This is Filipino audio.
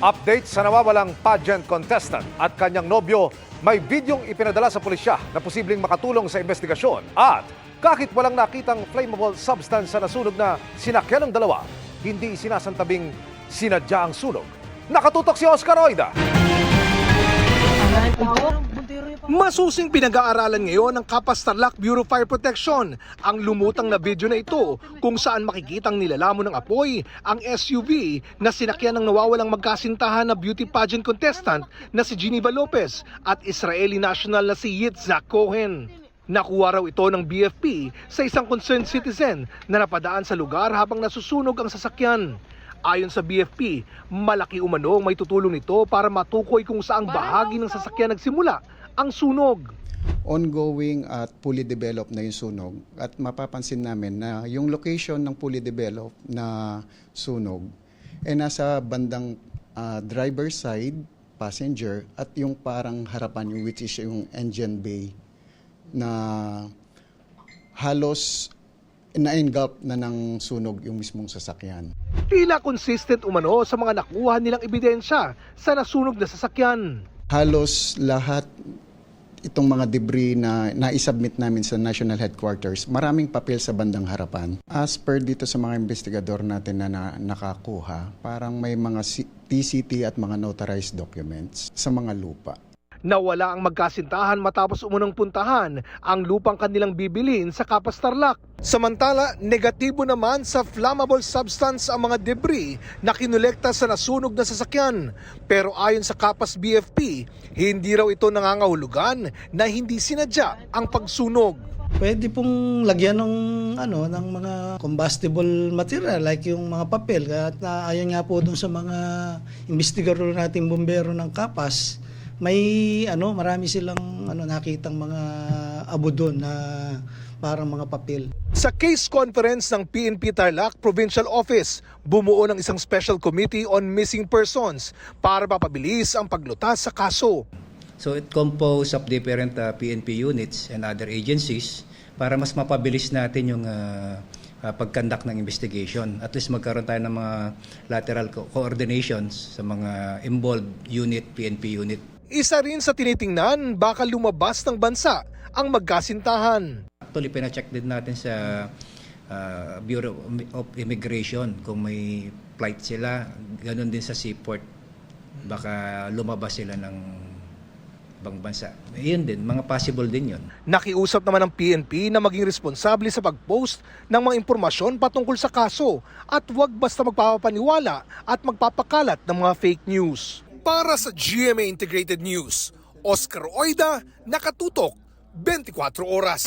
Update sa nawawalang pageant contestant at kanyang nobyo, may videong ipinadala sa pulisya na posibleng makatulong sa investigasyon. At kahit walang nakitang flammable substance sa nasunog na sinakyan ng dalawa, hindi sinasantabing sinadya ang sunog. Nakatutok si Oscar Oida. Masusing pinag-aaralan ngayon ng Capas Tarlac Bureau of Fire Protection ang lumutang na video na ito kung saan makikitang nilalamon ng apoy ang SUV na sinakyan ng nawawalang magkasintahan na beauty pageant contestant na si Geneva Lopez at Israeli national na si Yitzhak Cohen. Nakuha raw ito ng BFP sa isang concerned citizen na napadaan sa lugar habang nasusunog ang sasakyan. Ayon sa BFP, malaki umano ang may tutulong nito para matukoy kung saang bahagi ng sasakyan nagsimula ang sunog. Ongoing at fully developed na yung sunog at mapapansin namin na yung location ng fully developed na sunog ay nasa bandang driver side, passenger at yung parang harapan yung which is yung engine bay na halos na-engulf na ng sunog yung mismong sasakyan. Tila consistent umano sa mga nakuha nilang ebidensya sa nasunog na sasakyan. Halos lahat itong mga debris na naisubmit namin sa National Headquarters, maraming papel sa bandang harapan. As per dito sa mga investigador natin na nakakuha, parang may mga TCT at mga notarized documents sa mga lupa. Nawala ang magkasintahan matapos umunang puntahan ang lupang kanilang bibilin sa Capas Tarlac. Samantala, negatibo naman sa flammable substance ang mga debris na kinolekta sa nasunog na sasakyan. Pero ayon sa Capas BFP, hindi raw ito nangangahulugan na hindi sinadya ang pagsunog. Pwede pong lagyan ng mga combustible material like yung mga papel. At ayon nga po dun sa mga investigador nating bumbero ng Capas, may marami silang nakitang mga abo doon na parang mga papel. Sa case conference ng PNP Tarlac Provincial Office, bumuo ng isang special committee on missing persons para mapabilis ang paglutas sa kaso. So it composed of different PNP units and other agencies para mas mapabilis natin yung pag-conduct ng investigation. At least magkaroon tayo ng mga lateral coordinations sa mga involved unit, PNP unit. Isa rin sa tinitingnan, baka lumabas ng bansa ang magkasintahan. Actually, pina-check din natin sa Bureau of Immigration kung may flight sila. Ganon din sa seaport. Baka lumabas sila ng ibang bansa. Yun din, mga possible din yun. Nakiusap naman ng PNP na maging responsable sa pag-post ng mga impormasyon patungkol sa kaso at huwag basta magpapaniwala at magpapakalat ng mga fake news. Para sa GMA Integrated News, Oscar Oida, Nakatutok, 24 Oras.